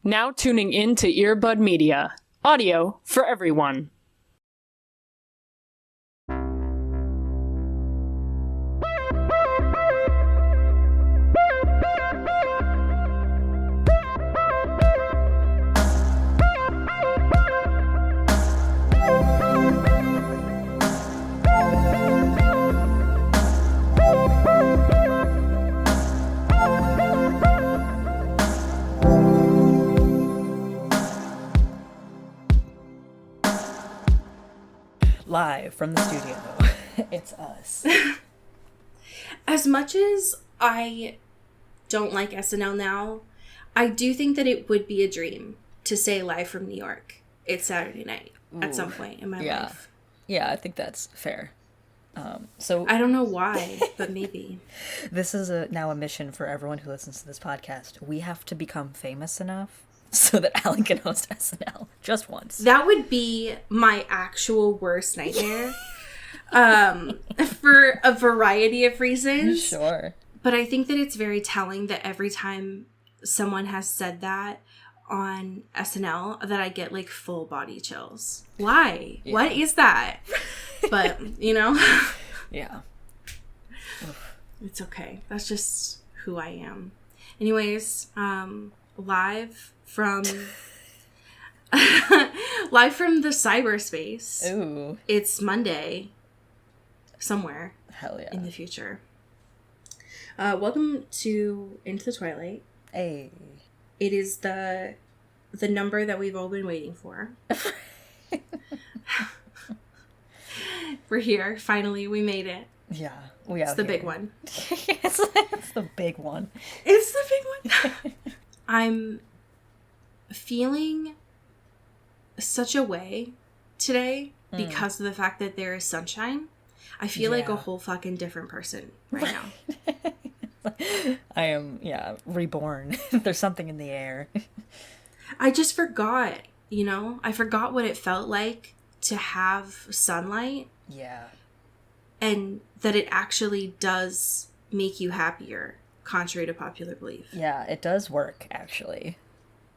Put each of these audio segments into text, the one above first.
Now tuning in to Earbud Media. Audio for everyone. Live from the studio, it's us. As much as I don't like SNL now, I do think that it would be a dream to say live from New York. It's Saturday night at some point in my life. Yeah, I think that's fair. So I don't know why, but maybe. This is now a mission for everyone who listens to this podcast. We have to become famous enough so that Alan can host SNL just once. That would be my actual worst nightmare. For a variety of reasons. Sure. But I think that it's very telling that every time someone has said that on SNL, that I get like full body chills. Why? Yeah. What is that? But, you know. Yeah. It's okay. That's just who I am. Anyways, live from the cyberspace. Ooh. It's Monday somewhere. Hell yeah. In the future. Welcome to Into the Twilight. Hey. It is the number that we've all been waiting for. We're here. Finally, we made it. Yeah. It's the big one. It's the big one. It's the big one. I'm feeling such a way today because of the fact that there is sunshine. I feel like a whole fucking different person right now. I am, reborn. There's something in the air. I just forgot, I forgot what it felt like to have sunlight. Yeah. And that it actually does make you happier, contrary to popular belief. Yeah, it does work, actually.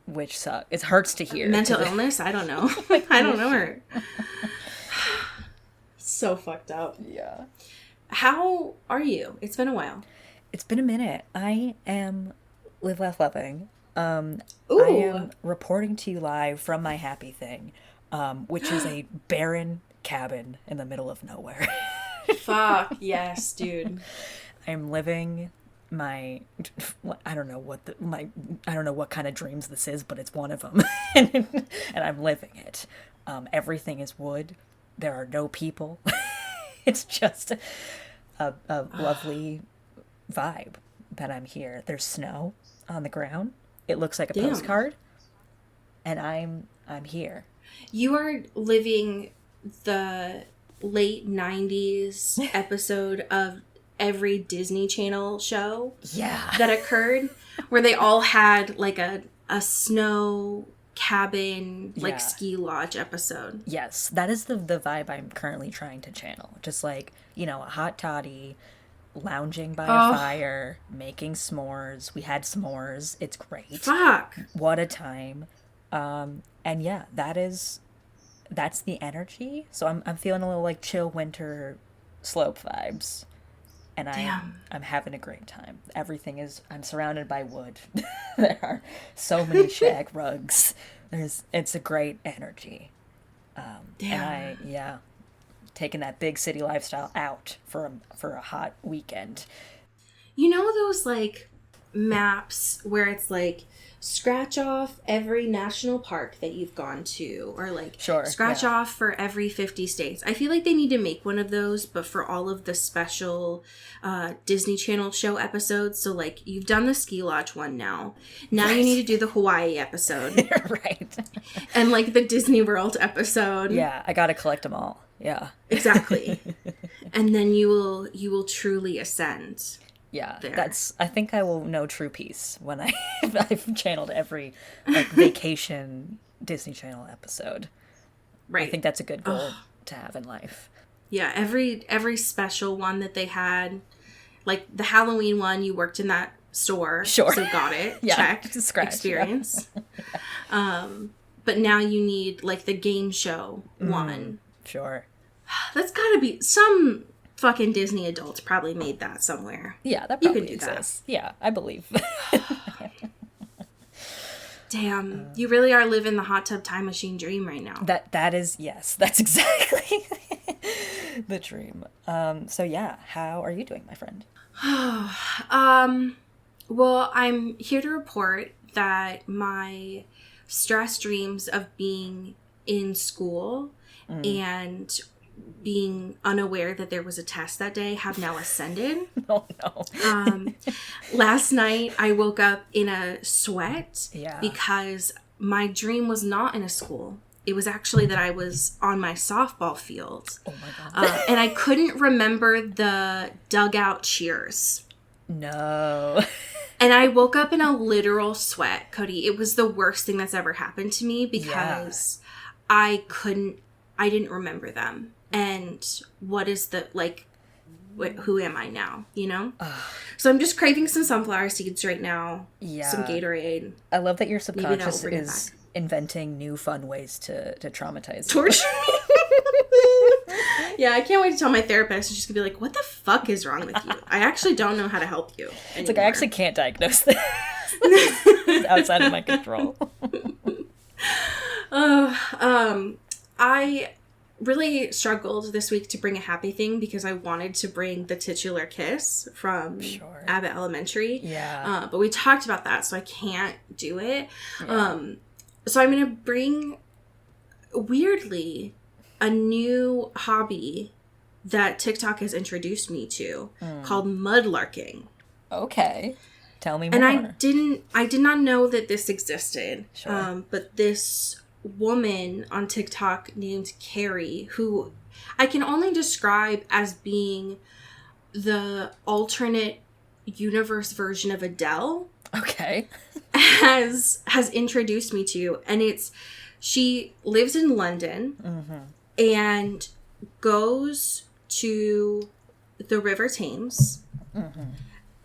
Which sucks. It hurts to hear. Mental illness? I don't know. I don't know her. So fucked up. Yeah. How are you? It's been a while. It's been a minute. I am Live Laugh Loving. Ooh. I am reporting to you live from my happy thing, which is a barren cabin in the middle of nowhere. Fuck yes, dude. I am living my I don't know what kind of dreams this is, but it's one of them. and I'm living it. Everything is wood. There are no people. It's just a lovely vibe that I'm here. There's snow on the ground. It looks like a postcard. And I'm here. You are living the late 90s episode of every Disney Channel show that occurred, where they all had like a snow cabin, like ski lodge episode. Yes, that is the vibe I'm currently trying to channel. Just like, a hot toddy, lounging by a fire, making s'mores. We had s'mores. It's great. Fuck. What a time. And yeah, that's the energy. So I'm feeling a little like chill winter slope vibes. And I'm having a great time. I'm surrounded by wood. There are so many shag rugs. It's a great energy. And taking that big city lifestyle out for a hot weekend. You know those like maps where it's like scratch off every national park that you've gone to, or like scratch off for every 50 states. I feel like they need to make one of those, but for all of the special Disney Channel show episodes. So like you've done the ski lodge one now you need to do the Hawaii episode. Right. And like the Disney World episode. Yeah, I gotta collect them all. Yeah, exactly. And then you will truly ascend. Yeah, I think I will know true peace when I've channeled every like vacation Disney Channel episode. Right. I think that's a good goal to have in life. Yeah, every special one that they had, like the Halloween one, you worked in that store. Sure. So got it. Yeah, Checked. scratch, Experience. Yeah. But now you need like the game show one. Sure. That's gotta be some fucking Disney adults probably made that somewhere. Yeah, that probably you can do exists. That. Yeah, I believe. Damn, you really are living the hot tub time machine dream right now. That is, yes, that's exactly the dream. So yeah, how are you doing, my friend? Well, I'm here to report that my stress dreams of being in school and being unaware that there was a test that day have now ascended. Oh no. Last night I woke up in a sweat Yeah. because my dream was not in a school. It was actually that I was on my softball field. Oh my God. And I couldn't remember the dugout cheers. No. And I woke up in a literal sweat, Cody. It was the worst thing that's ever happened to me because I didn't remember them. And what is the, like, who am I now, you know? So I'm just craving some sunflower seeds right now. Yeah. Some Gatorade. I love that your subconscious bring it is inventing new fun ways to traumatize. Torture me. Yeah, I can't wait to tell my therapist. She's going to be like, what the fuck is wrong with you? I actually don't know how to help you anymore. It's like, I actually can't diagnose this. It's outside of my control. I really struggled this week to bring a happy thing because I wanted to bring the titular kiss from Abbott Elementary. Yeah. But we talked about that, so I can't do it. Yeah. So I'm going to bring, weirdly, a new hobby that TikTok has introduced me to called mudlarking. Okay. Tell me more. And I did not know that this existed. Sure. But this woman on TikTok named Carrie, who I can only describe as being the alternate universe version of Adele. Okay. has introduced me to, and she lives in London and goes to the River Thames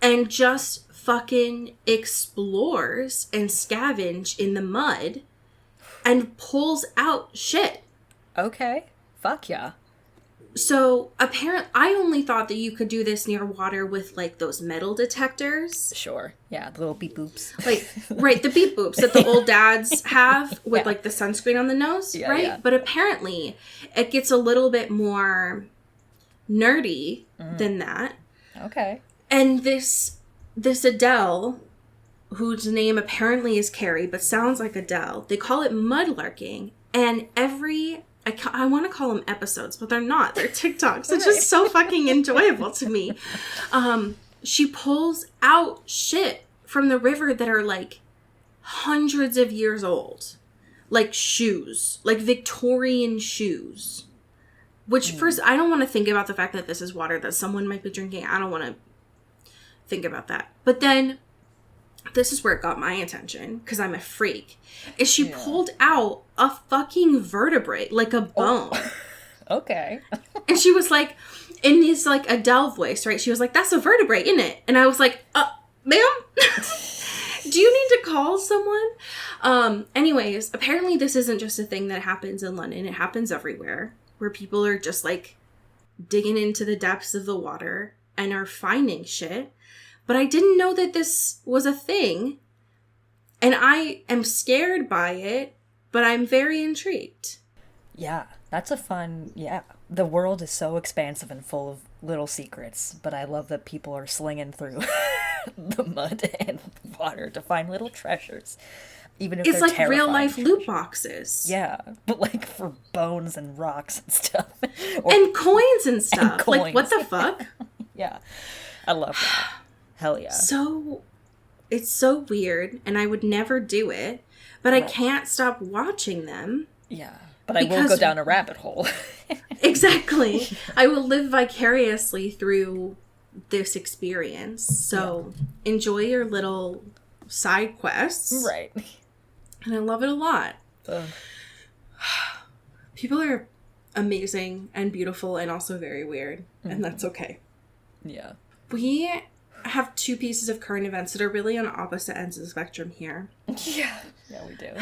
and just fucking explores and scavenge in the mud and pulls out shit. Okay. Fuck yeah. So apparently, I only thought that you could do this near water with like those metal detectors. Sure. Yeah, the little beep boops. Like, right, the beep boops that the old dads have with like the sunscreen on the nose, right? Yeah. But apparently, it gets a little bit more nerdy than that. Okay. And this Adele, whose name apparently is Carrie, but sounds like Adele, they call it mudlarking. And I want to call them episodes, but they're not. They're TikToks. It's just so fucking enjoyable to me. She pulls out shit from the river that are like hundreds of years old. Like shoes. Like Victorian shoes. Which first, I don't want to think about the fact that this is water that someone might be drinking. I don't want to think about that. But then, this is where it got my attention, because I'm a freak, is she pulled out a fucking vertebrae, like a bone. Oh. Okay. And she was like, in this like Adele voice, right? She was like, that's a vertebrae, isn't it? And I was like, ma'am? Do you need to call someone? Anyways, apparently this isn't just a thing that happens in London. It happens everywhere, where people are just like digging into the depths of the water and are finding shit. But I didn't know that this was a thing. And I am scared by it, but I'm very intrigued. Yeah, that's a fun, The world is so expansive and full of little secrets, but I love that people are slinging through the mud and water to find little treasures. Even if it's they're like terrifying real life treasures. loot boxes. Yeah, but like for bones and rocks and stuff. And coins and stuff. And coins. Like, what the fuck? Yeah, I love that. Hell yeah. So, it's so weird, and I would never do it, but I can't stop watching them. Yeah, but I will go down a rabbit hole. Exactly. I will live vicariously through this experience. So, enjoy your little side quests. Right. And I love it a lot. People are amazing and beautiful and also very weird, and that's okay. Yeah. We have two pieces of current events that are really on opposite ends of the spectrum here. Yeah. Yeah, we do.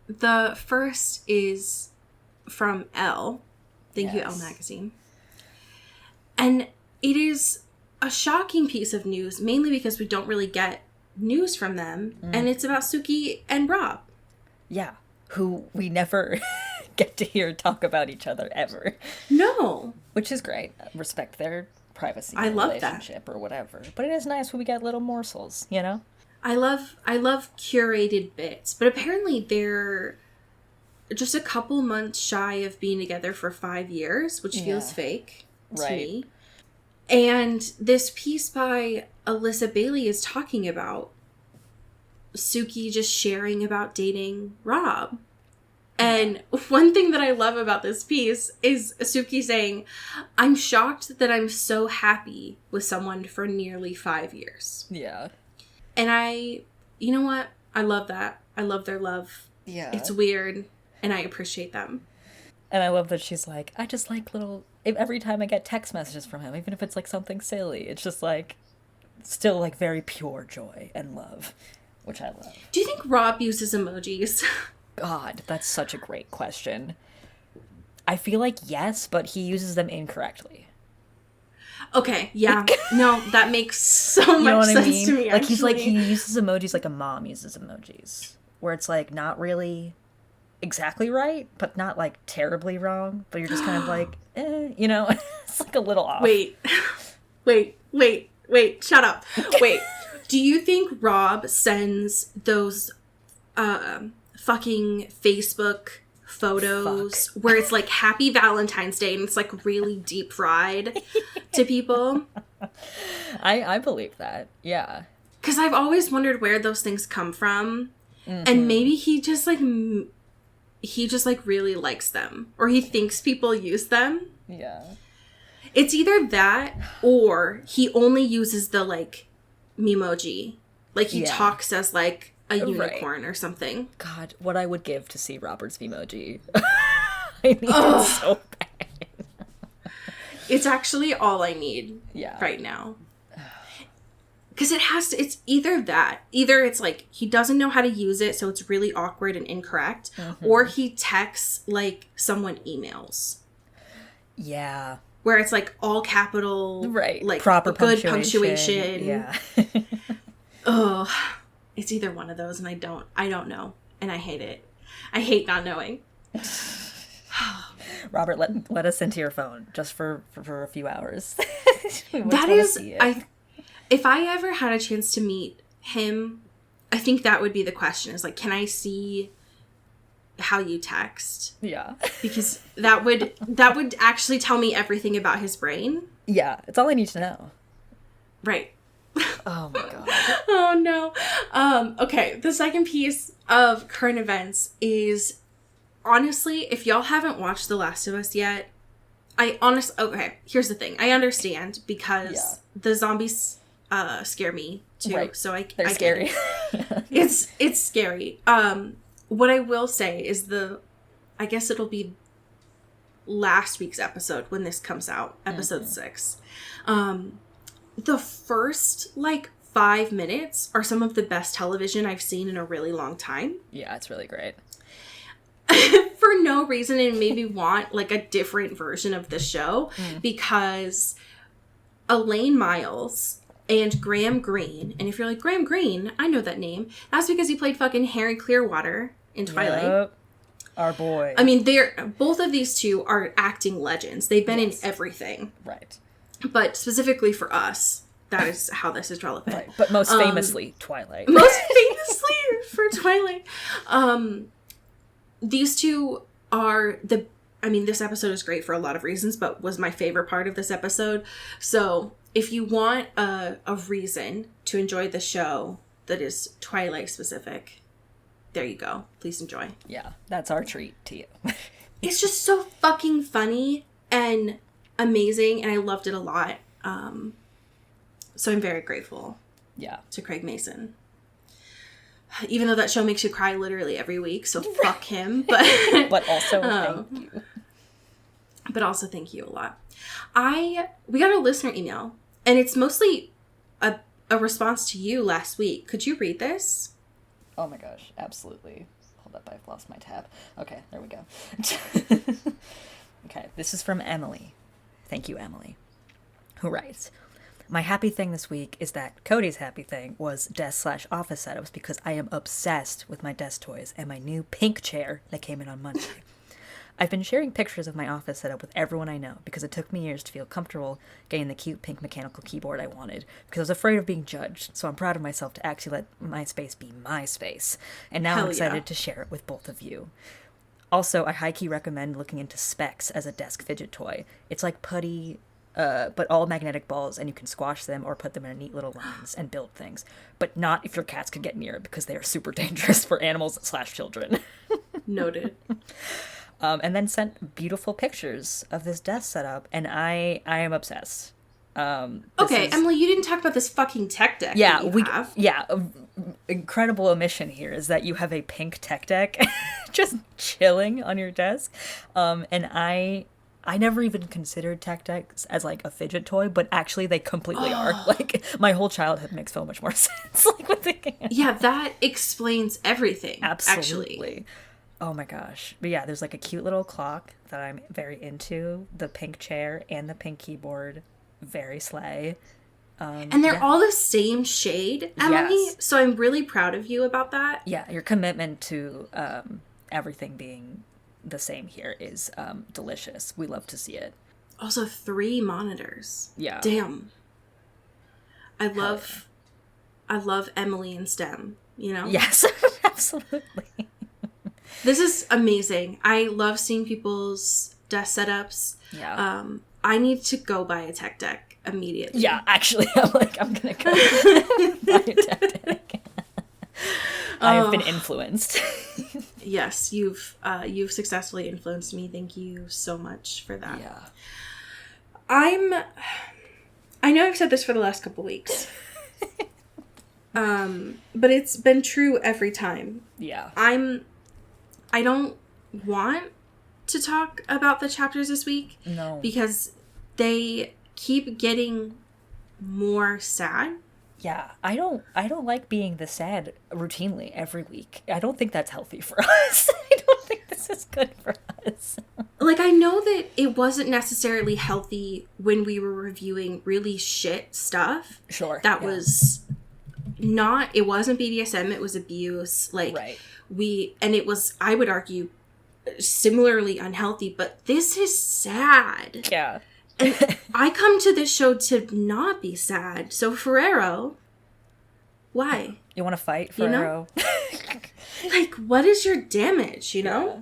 The first is from Elle. Thank you, Elle Yes. Magazine. And it is a shocking piece of news, mainly because we don't really get news from them. And it's about Suki and Rob. Yeah. Who we never get to hear talk about each other ever. No. Which is great. Respect their privacy I love that. relationship or whatever. But it is nice when we get little morsels, you know? I love curated bits, but apparently they're just a couple months shy of being together for 5 years, which feels fake to me. And this piece by Alyssa Bailey is talking about Suki just sharing about dating Rob. And one thing that I love about this piece is Suki saying, "I'm shocked that I'm so happy with someone for nearly 5 years." Yeah. And you know what? I love that. I love their love. Yeah. It's weird, and I appreciate them. And I love that she's like, I just like every time I get text messages from him, even if it's like something silly, it's just like, still like very pure joy and love, which I love. Do you think Rob uses emojis? God, that's such a great question. I feel like yes, but he uses them incorrectly. Okay, yeah. No, that makes so much You know what sense I mean? to me, Like he's like, actually. he uses emojis like a mom uses emojis, where it's like not really exactly right, but not like terribly wrong, but you're just kind of like, you know, it's like a little off. Wait, shut up. Wait, do you think Rob sends those fucking Facebook photos where it's like Happy Valentine's Day and it's like really deep fried to people? I believe that, yeah. Because I've always wondered where those things come from. And maybe he just like really likes them, or he thinks people use them. Yeah. It's either that or he only uses the like memoji. Like he talks as like a unicorn or something. God, what I would give to see Robert's emoji. I need it so bad. It's actually all I need right now. Because it's either that. Either it's like he doesn't know how to use it, so it's really awkward and incorrect. Or he texts like someone emails. Yeah. Where it's like all capital, like proper good punctuation. Yeah. Oh, it's either one of those, and I don't know, and I hate it. I hate not knowing. Robert, let us into your phone just for a few hours. That is, if I ever had a chance to meet him, I think that would be the question. Is like, can I see how you text? Yeah. Because that would actually tell me everything about his brain. Yeah, it's all I need to know. Right. Oh my god. Oh no. Okay, the second piece of current events is, honestly, if y'all haven't watched The Last of Us yet, okay, here's the thing. I understand because the zombies scare me too. Right. So They're scary. It's scary. What I will say is I guess it'll be last week's episode when this comes out, episode 6. The first, 5 minutes are some of the best television I've seen in a really long time. Yeah, it's really great. For no reason, it made me want, a different version of the show, because Elaine Miles and Graham Greene, and if you're like, Graham Greene, I know that name, that's because he played fucking Harry Clearwater in Twilight. Yep. Our boy. I mean, both of these two are acting legends. They've been in everything. Right. But specifically for us, that is how this is relevant. Right. But most famously, Twilight. Most famously for Twilight. These two are this episode is great for a lot of reasons, but was my favorite part of this episode. So if you want a reason to enjoy the show that is Twilight specific, there you go. Please enjoy. Yeah, that's our treat to you. It's just so fucking funny and amazing, and I loved it a lot. So I'm very grateful to Craig Mason. Even though that show makes you cry literally every week, so fuck him. But also thank you. But also thank you a lot. We got a listener email, And it's mostly a response to you last week. Could you read this? Oh my gosh, absolutely. Hold up, I've lost my tab. Okay, there we go. Okay, this is from Emily. Thank you, Emily. Who writes, my happy thing this week is that Cody's happy thing was desk/office setups because I am obsessed with my desk toys and my new pink chair that came in on Monday. I've been sharing pictures of my office setup with everyone I know because it took me years to feel comfortable getting the cute pink mechanical keyboard I wanted because I was afraid of being judged, so I'm proud of myself to actually let my space be my space. And now I'm excited to share it with both of you. Also, I high-key recommend looking into Specs as a desk fidget toy. It's like putty, but all magnetic balls, and you can squash them or put them in neat little lines and build things. But not if your cats could get near it because they are super dangerous for animals/children. Noted. And then sent beautiful pictures of this desk setup, and I am obsessed. Emily, you didn't talk about this fucking tech deck. Yeah, that you have. Yeah. Incredible omission here is that you have a pink tech deck just chilling on your desk, and I never even considered tech decks as like a fidget toy, but actually they completely are. Like my whole childhood makes so much more sense. Like with the Yeah, that explains everything. Absolutely. Actually. Oh my gosh. But yeah, there's like a cute little clock that I'm very into. The pink chair and the pink keyboard. Very slay. And they're all the same shade, Emily. Yes. So I'm really proud of you about that. Yeah, your commitment to everything being the same here is delicious. We love to see it. Also 3 monitors. Yeah. Damn. I love Emily in STEM, you know? Yes, absolutely. This is amazing. I love seeing people's desk setups. Yeah. I need to go buy a tech deck immediately. Yeah, actually, I'm gonna go buy a tech deck. I've been influenced. Yes, you've successfully influenced me. Thank you so much for that. Yeah. I know I've said this for the last couple weeks. But it's been true every time. Yeah. I don't want to talk about the chapters this week. No. Because they keep getting more sad. Yeah, I don't like being this sad routinely every week. I don't think that's healthy for us. I don't think this is good for us. Like, I know that it wasn't necessarily healthy when we were reviewing really shit stuff. Sure. That was not, it wasn't BDSM, it was abuse. Like, right. And it was, I would argue, similarly unhealthy, but this is sad. Yeah. And I come to this show to not be sad. So Ferrero, why? You want to fight, Ferrero? You know? Like, what is your damage, you know? Yeah.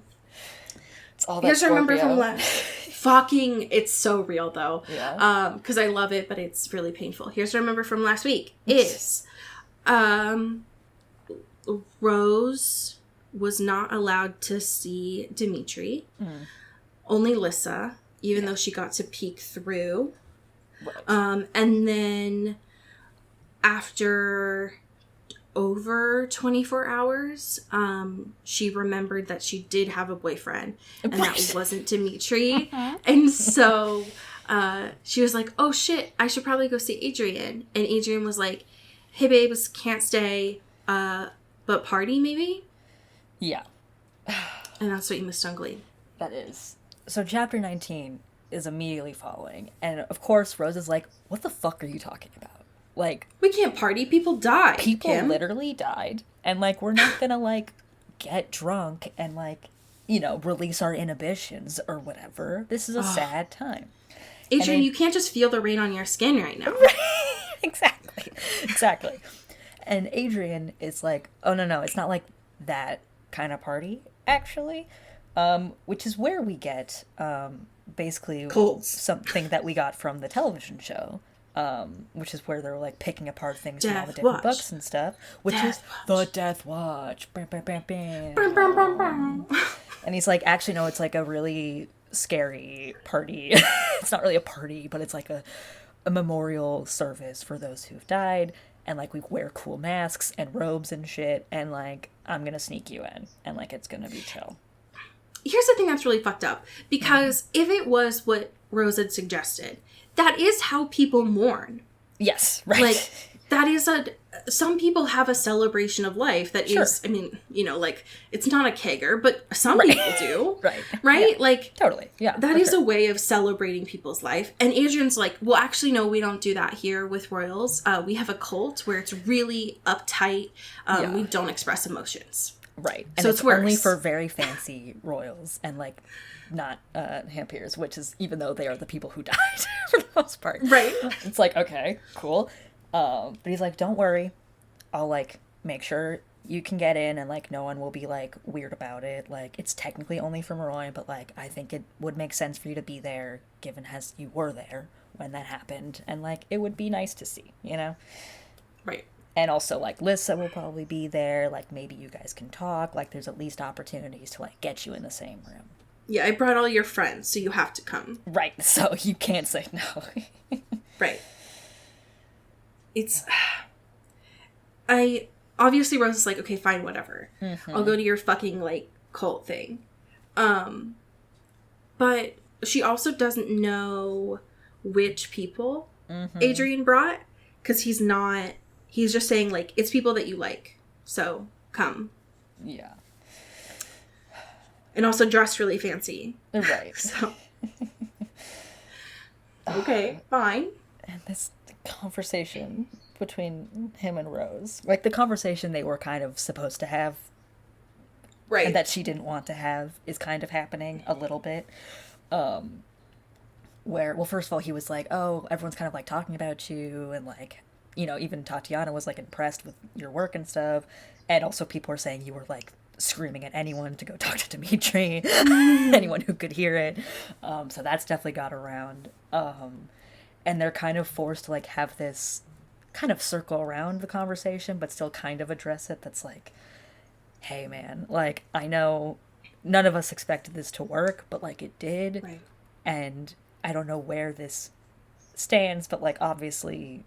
It's all that Scorpio. Remember from last... Fucking, it's so real, though. Yeah. Because I love it, but it's really painful. Here's what I remember from last week. Is, Rose was not allowed to see Dimitri. Mm. Only Lissa, even though she got to peek through. Right. And then after over 24 hours, she remembered that she did have a boyfriend, and that wasn't Dimitri. And so she was like, oh shit, I should probably go see Adrian. And Adrian was like, hey babes, can't stay, but party maybe? Yeah. And that's what you missed on Glee. That is. So chapter 19 is immediately following. And of course, Rose is like, what the fuck are you talking about? Like, we can't party. People die. People Kim. Literally died. And like, we're not gonna like get drunk and like, you know, release our inhibitions or whatever. This is a sad time. Adrian, you can't just feel the rain on your skin right now. Exactly. And Adrian is like, oh no, it's not like that kind of party, actually. Which is where we get basically Colds. Something that we got from the television show, which is where they're like picking apart things from all the different books and stuff, which is the Death Watch. Bam, bam, bam, bam. Bam, bam, bam, bam. And he's like, actually, no, it's like a really scary party. It's not really a party, but it's like a memorial service for those who've died. And, like, we wear cool masks and robes and shit. And, like, I'm going to sneak you in. And, like, it's going to be chill. Here's the thing that's really fucked up. Because if it was what Rose had suggested, that is how people mourn. Yes, right. Like, that is some people have a celebration of life that is, I mean, you know, like, it's not a kegger, but some people do. Right? Yeah. Like, totally. Yeah. That is a way of celebrating people's life. And Adrian's like, well, actually, no, we don't do that here with royals. We have a cult where it's really uptight. We don't express emotions. Right. And so it's worse. Only for very fancy royals and, like, not Hampiers, which is, even though they are the people who died for the most part. Right. It's like, okay, cool. But he's like, don't worry. I'll, like, make sure you can get in and, like, no one will be, like, weird about it. Like, it's technically only for Maroi, but, like, I think it would make sense for you to be there, given as you were there when that happened. And, like, it would be nice to see, you know? Right. And also, like, Lissa will probably be there. Like, maybe you guys can talk. Like, there's at least opportunities to, like, get you in the same room. Yeah, I brought all your friends, so you have to come. Right, so you can't say no. Right. It's... Obviously, Rose is like, okay, fine, whatever. I'll go to your fucking, like, cult thing. But she also doesn't know which people Adrian brought, because he's just saying, like, it's people that you like, so come. Yeah. And also dress really fancy. Right. So. Okay, fine. And this conversation between him and Rose, like the conversation they were kind of supposed to have, right, and that she didn't want to have, is kind of happening a little bit. Where, well, first of all, he was like, oh, everyone's kind of like talking about you, and like, you know, even Tatiana was like impressed with your work and stuff, and also people were saying you were like screaming at anyone to go talk to Dimitri, anyone who could hear it. So that's definitely got around. And they're kind of forced to like have this kind of circle around the conversation, but still kind of address it. That's like, hey man, like, I know none of us expected this to work, but like it did. Right. And I don't know where this stands, but like obviously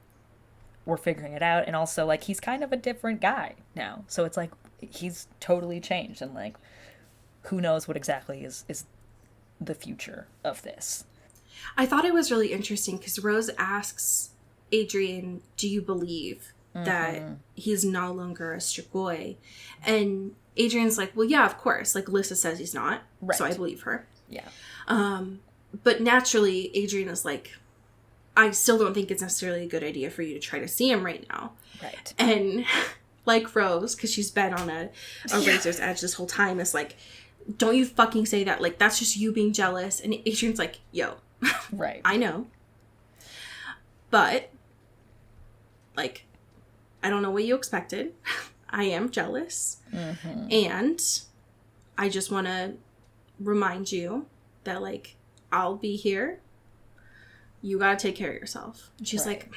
we're figuring it out. And also like he's kind of a different guy now. So it's like he's totally changed, and like who knows what exactly is the future of this. I thought it was really interesting because Rose asks Adrian, do you believe that he's no longer a Strigoi? And Adrian's like, well, yeah, of course. Like, Lissa says he's not, right. So I believe her. Yeah. But naturally, Adrian is like, I still don't think it's necessarily a good idea for you to try to see him right now. Right. And like Rose, because she's been on a razor's edge this whole time, is like, don't you fucking say that. Like, that's just you being jealous. And Adrian's like, yo. Right. I know. But, like, I don't know what you expected. I am jealous. And I just want to remind you that, like, I'll be here. You gotta take care of yourself. And she's like,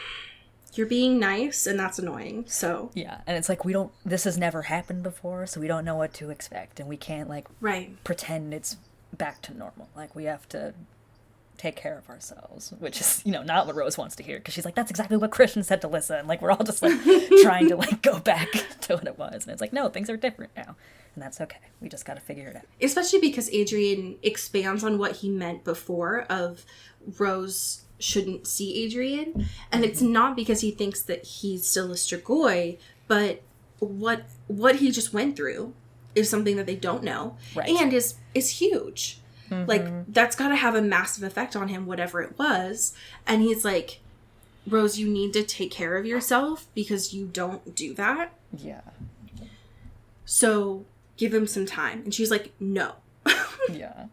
you're being nice, and that's annoying, so. Yeah, and it's like, this has never happened before, so we don't know what to expect, and we can't, like, pretend it's back to normal. Like, we have to take care of ourselves, which is, you know, not what Rose wants to hear, because she's like, that's exactly what Christian said to Lissa, and, like, we're all just, like, trying to, like, go back to what it was, and it's like, no, things are different now, and that's okay. We just gotta figure it out. Especially because Adrian expands on what he meant before of Rose shouldn't see Adrian, and it's not because he thinks that he's still a Strigoi, but what he just went through is something that they don't know, and is huge. Like, that's got to have a massive effect on him, whatever it was. And he's like, Rose, you need to take care of yourself because you don't do that. Yeah. So give him some time. And she's like, no. Yeah.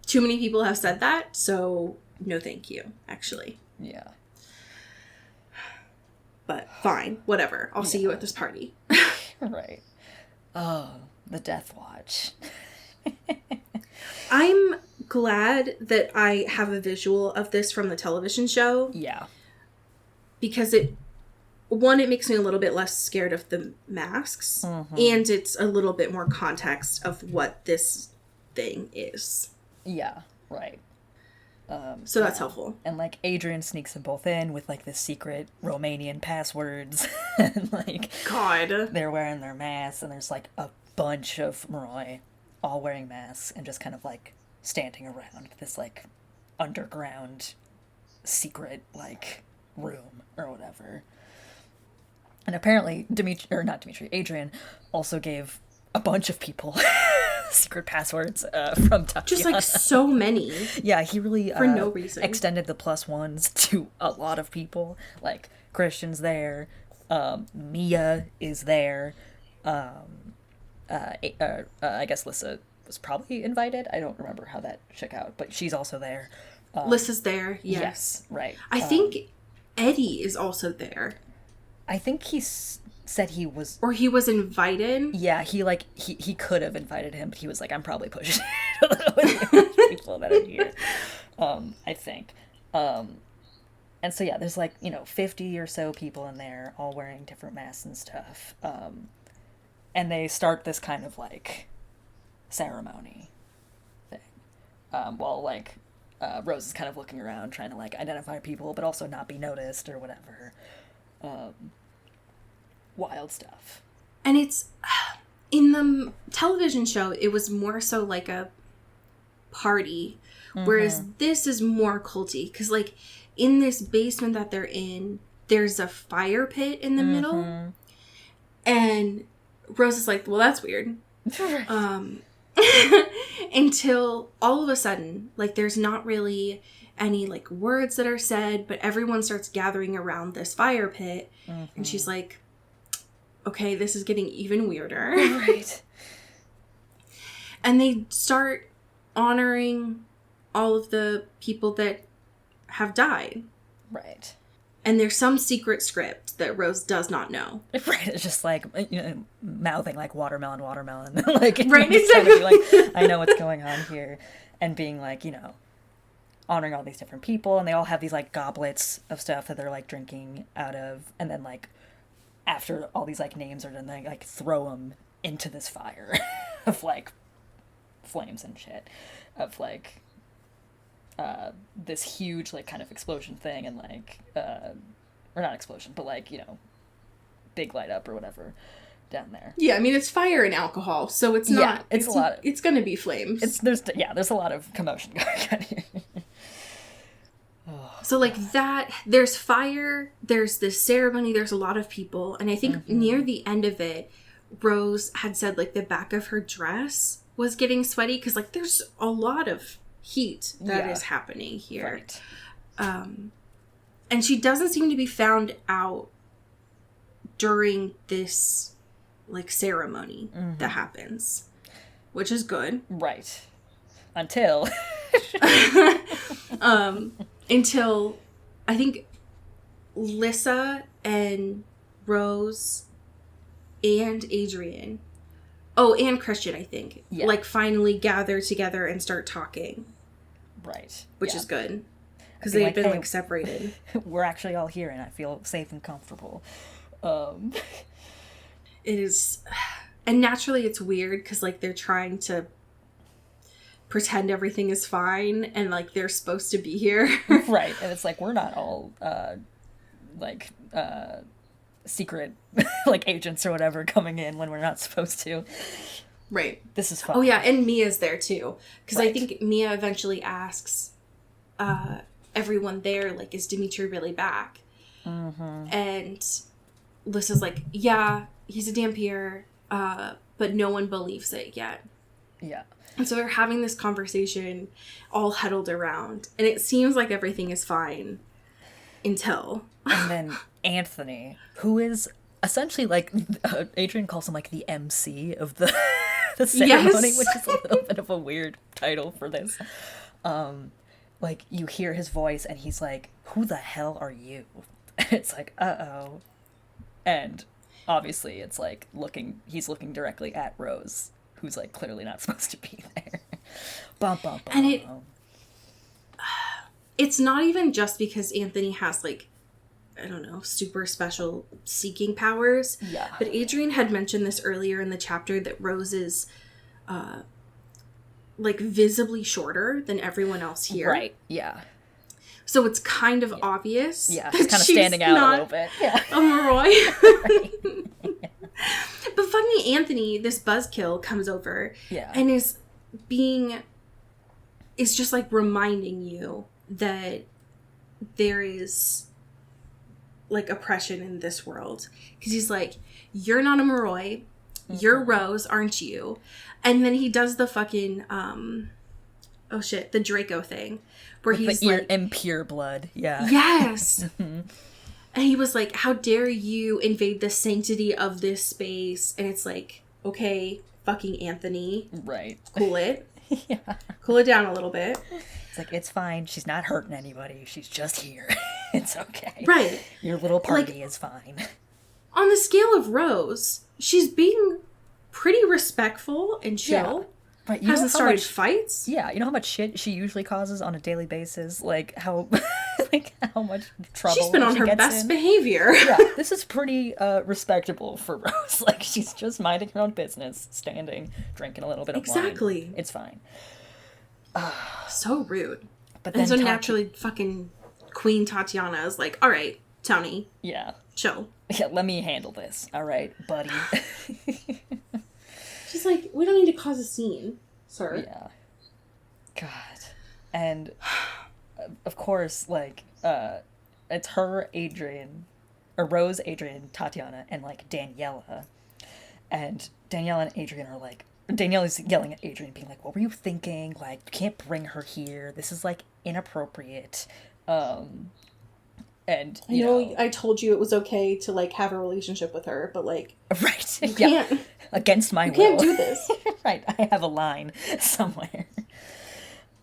Too many people have said that, so no thank you, actually. Yeah. But fine, whatever. I'll see you at this party. Right. Oh, the Death Watch. I'm glad that I have a visual of this from the television show. Yeah. Because it makes me a little bit less scared of the masks. And it's a little bit more context of what this thing is. Yeah, right. So that's helpful. And, like, Adrian sneaks them both in with, like, the secret Romanian passwords. And, like... God. They're wearing their masks, and there's, like, a bunch of Maroi all wearing masks and just kind of, like, standing around this, like, underground secret, like, room or whatever. And apparently Adrian also gave a bunch of people secret passwords from Tatiana. Just like so many. Yeah, he really for no reason extended the +1s to a lot of people. Like Christian's there, Mia is there. I guess Lissa was probably invited. I don't remember how that shook out, but she's also there. Lissa's there. Yes, right. I think Eddie is also there. I think he said he was, or he was invited. Yeah, he could have invited him, but he was like, I'm probably pushing it a little with the people that are here. I think. And so yeah, there's like 50 or so people in there, all wearing different masks and stuff. And they start this kind of like ceremony thing. While like Rose is kind of looking around, trying to like identify people, but also not be noticed or whatever. Wild stuff. And it's in the television show, it was more so like a party, whereas this is more culty, because like in this basement that they're in, there's a fire pit in the middle, and Rose is like, well, that's weird. Until all of a sudden, like, there's not really any like words that are said, but everyone starts gathering around this fire pit, and she's like, okay, this is getting even weirder. Right. And they start honoring all of the people that have died. Right. And there's some secret script that Rose does not know. Right. It's just like, mouthing like watermelon. Like, right, exactly. Like, I know what's going on here. And being like, honoring all these different people. And they all have these like goblets of stuff that they're like drinking out of. And then like, after all these like names are done, they like throw them into this fire of like flames and shit, of like this huge like kind of explosion thing, and like or not explosion, but like big light up or whatever down there. Yeah, I mean it's fire and alcohol, so it's not. It's a lot. It's gonna be flames. There's a lot of commotion going on here. So like that, there's fire, there's this ceremony, there's a lot of people, and I think near the end of it, Rose had said like the back of her dress was getting sweaty, because like there's a lot of heat that is happening here. Right. And she doesn't seem to be found out during this like ceremony that happens, which is good. Right. Until until I think Lissa and Rose and Adrian, and Christian, I think, like finally gather together and start talking. Right. Which is good. Because they've been like separated. We're actually all here and I feel safe and comfortable. It is. And naturally it's weird because like they're trying to pretend everything is fine and like they're supposed to be here. Right. And it's like we're not all secret like agents or whatever coming in when we're not supposed to. Right. This is fun. Oh yeah, and Mia's there too. Because I think Mia eventually asks everyone there, like, is Dimitri really back? And Lissa's like, yeah, he's a Dampier, but no one believes it yet. Yeah. And so they're having this conversation all huddled around. And it seems like everything is fine until... And then Anthony, who is essentially like... Adrian calls him like the MC of the, the ceremony, which is a little bit of a weird title for this. Like, you hear his voice and he's like, who the hell are you? And it's like, uh-oh. And obviously it's like he's looking directly at Rose, who's like clearly not supposed to be there. Bum, bum, bum. And it's not even just because Anthony has like, I don't know, super special seeking powers. Yeah. But Adrian had mentioned this earlier in the chapter that Rose is like visibly shorter than everyone else here. Right. Yeah. So it's kind of obvious. Yeah, she's kind of standing out a little bit. Yeah. A Moroi. But fucking Anthony, this buzzkill, comes over and is just like reminding you that there is like oppression in this world, because he's like, you're not a Moroi, you're Rose, aren't you? And then he does the fucking the Draco thing where with he's like impure blood. Yes. And he was like, how dare you invade the sanctity of this space? And it's like, okay, fucking Anthony, right, cool it. Cool it down a little bit. It's like, it's fine, she's not hurting anybody, she's just here. It's okay, right? Your little party is fine. On the scale of Rose, she's being pretty respectful and chill. Right, you hasn't started fights. Yeah, you know how much shit she usually causes on a daily basis? Like, how how much trouble she's been on her best behavior. Yeah, this is pretty respectable for Rose. Like, she's just minding her own business, standing, drinking a little bit of wine. Exactly. It's fine. So rude. But then naturally fucking Queen Tatiana is like, all right, Tony. Yeah. Chill. Yeah, let me handle this. All right, buddy. She's like, we don't need to cause a scene, sir. Yeah. God. And, of course, like, it's her, Adrian, or Rose, Adrian, Tatiana, and, like, Daniela. And Daniela and Adrian are like, Daniela's yelling at Adrian, being like, what were you thinking? Like, you can't bring her here. This is, like, inappropriate. And you know, I told you it was okay to like have a relationship with her, but like, right, you can't against my will. You can't do this. Right, I have a line somewhere.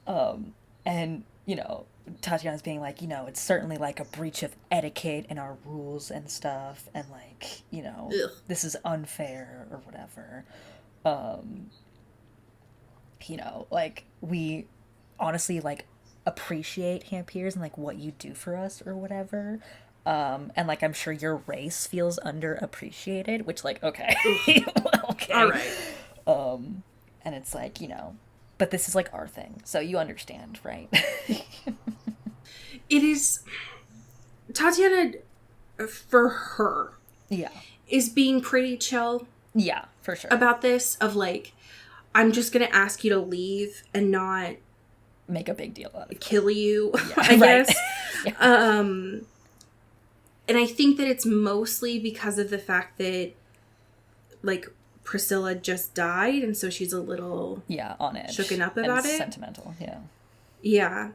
And you know, Tatiana's being like, you know, it's certainly like a breach of etiquette and our rules and stuff, and like, you know, this is unfair or whatever. You know, like, we honestly like appreciate Hampiers and like what you do for us or whatever, and like I'm sure your race feels underappreciated, which like, okay. Okay, all right. And it's like, you know, but this is like our thing, so you understand, right? It is Tatiana, for her, is being pretty chill, for sure, about this, of like, I'm just gonna ask you to leave and not make a big deal out of it. Kill you, I guess. And I think that it's mostly because of the fact that, like, Priscilla just died, and so she's a little on edge, shooken up about it. Sentimental, yeah.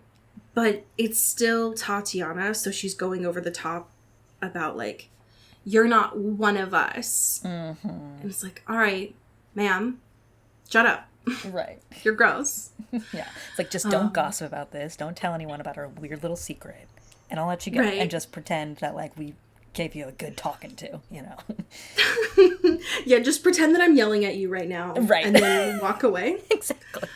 But it's still Tatiana, so she's going over the top about like, you're not one of us, and it's like, all right, ma'am, shut up. Right. You're gross. Yeah. It's like, just don't gossip about this. Don't tell anyone about our weird little secret. And I'll let you go. Right. And just pretend that, like, we gave you a good talking to, you know? Yeah, just pretend that I'm yelling at you right now. Right. And then walk away. Exactly.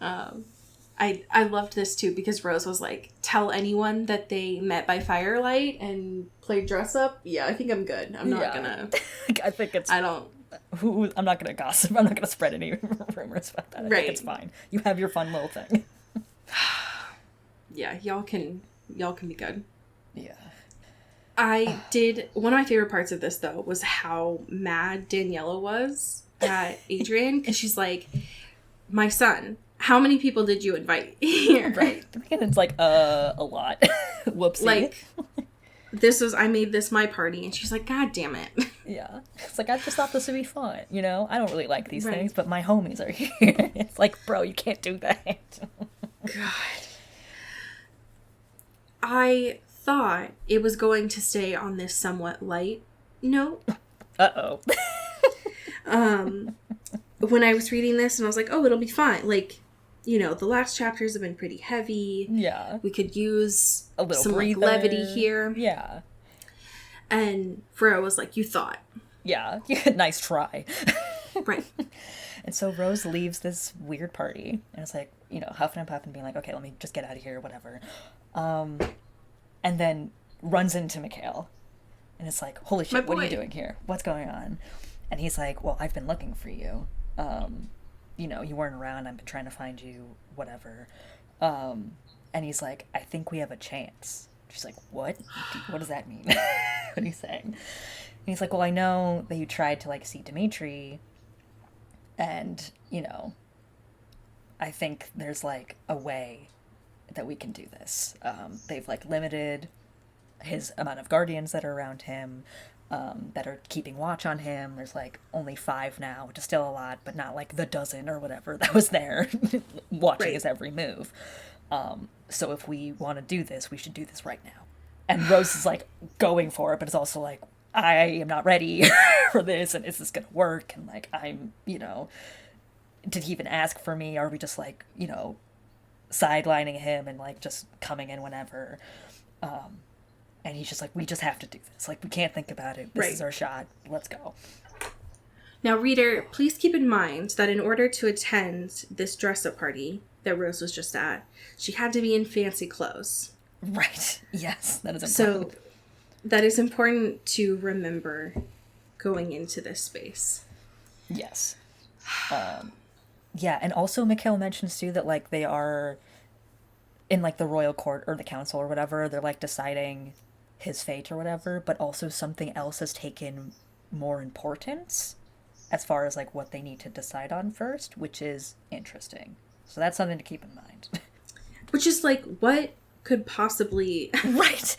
I loved this, too, because Rose was like, tell anyone that they met by firelight and played dress up. Yeah, I think I'm good. I'm not gonna... I think it's... I'm not gonna gossip. I'm not gonna spread any rumors about that. I think it's fine. You have your fun little thing. Yeah, y'all can be good. Yeah. One of my favorite parts of this, though, was how mad Daniela was at Adrian, because she's like, my son, how many people did you invite here? Right. And it's like, a lot. Whoopsie. Like, I made this my party, and she's like, God damn it. Yeah. It's like, I just thought this would be fun, you know? I don't really like these things, but my homies are here. It's like, bro, you can't do that. God. I thought it was going to stay on this somewhat light note. Uh-oh. When I was reading this, and I was like, oh, it'll be fine. Like, you know, the last chapters have been pretty heavy. Yeah. We could use a little some like, levity here. Yeah. And Freya was like, you thought. Yeah. Nice try. Right. And so Rose leaves this weird party, and it's like, you know, huffing and puffing, being like, okay, let me just get out of here, whatever. And then runs into Mikhail. And it's like, holy shit, what are you doing here? What's going on? And he's like, well, I've been looking for you. You know, you weren't around. I've been trying to find you, whatever. And he's like, I think we have a chance. She's like, what? What does that mean? What are you saying? And he's like, well, I know that you tried to, like, see Dimitri. And, you know, I think there's, like, a way that we can do this. They've, like, limited his amount of guardians that are around him, that are keeping watch on him. There's like only 5 now, which is still a lot, but not like the dozen or whatever that was there watching his every move. So if we want to do this, we should do this right now. And Rose is like going for it, but it's also like, I am not ready for this, and is this gonna work? And like, I'm, did he even ask for me? Are we just like, sidelining him and like just coming in whenever? And he's just like, we just have to do this. Like, we can't think about it. This is our shot. Let's go. Now, reader, please keep in mind that in order to attend this dress-up party that Rose was just at, she had to be in fancy clothes. Right. Yes, that is important. So that is important to remember going into this space. Yes. Yeah, and also Mikhail mentions too that like they are in like the royal court or the council or whatever, they're like deciding his fate or whatever, but also something else has taken more importance as far as like what they need to decide on first, which is interesting. So that's something to keep in mind. Which is like, what could possibly... Right.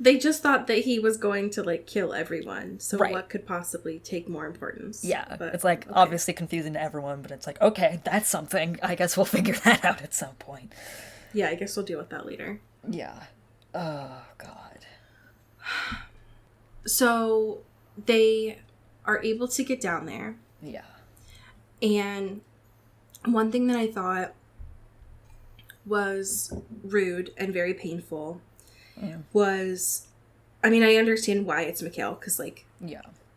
They just thought that he was going to like kill everyone. So what could possibly take more importance? Yeah. But, it's like obviously confusing to everyone, but it's like, okay, that's something. I guess we'll figure that out at some point. Yeah, I guess we'll deal with that later. Yeah. Oh, God. So they are able to get down there. Yeah. And one thing that I thought was rude and very painful was, I mean, I understand why it's Mikhail, because, like,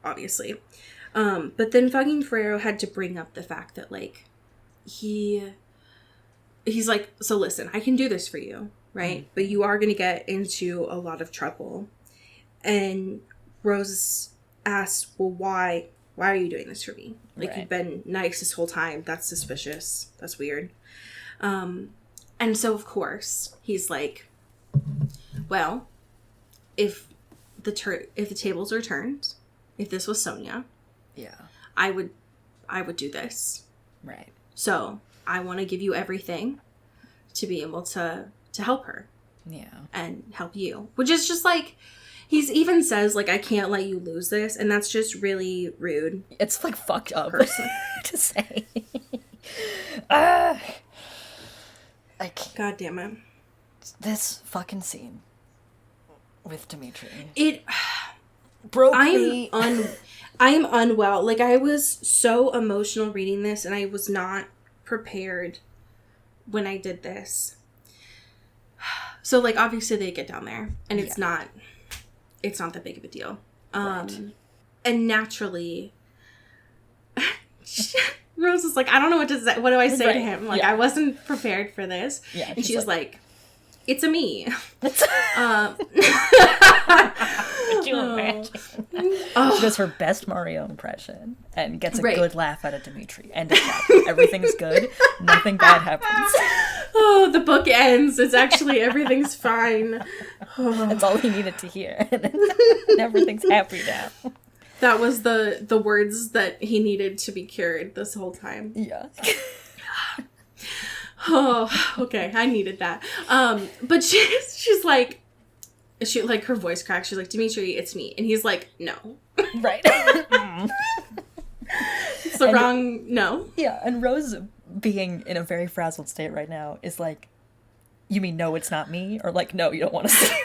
obviously. But then fucking Ferrero had to bring up the fact that, like, he's like, so listen, I can do this for you, right? Mm-hmm. But you are going to get into a lot of trouble. And Rose asked, well, why are you doing this for me? Like, you've been nice this whole time. That's suspicious. That's weird. And so, of course, he's like, well, if the tables are turned, if this was Sonia, I would do this. Right. So I want to give you everything to be able to help her. Yeah. And help you. Which is just like, he's even says, like, I can't let you lose this. And that's just really rude. It's like fucked up to say. God damn it. This fucking scene with Dimitri. It broke me. I am unwell. Like, I was so emotional reading this, and I was not prepared when I did this. So, like, obviously they get down there, and it's not that big of a deal. And naturally, Rose is like, I don't know what to say. What do I say to him? Like, I wasn't prepared for this. Yeah, and she's like, it's a me. Could you imagine? She does her best Mario impression and gets a good laugh out of Dimitri. End of chapter. Everything's good. Nothing bad happens. Oh, the book ends. It's actually everything's fine. That's all he needed to hear. And everything's happy now. That was the words that he needed to be cured this whole time. Yeah. Oh, okay. I needed that. But she's like, her voice cracks. She's like, Dimitri, it's me. And he's like, no. Right. It's the wrong no. Yeah. And Rose, being in a very frazzled state right now, is like, you mean no, it's not me? Or like, no, you don't want to see me?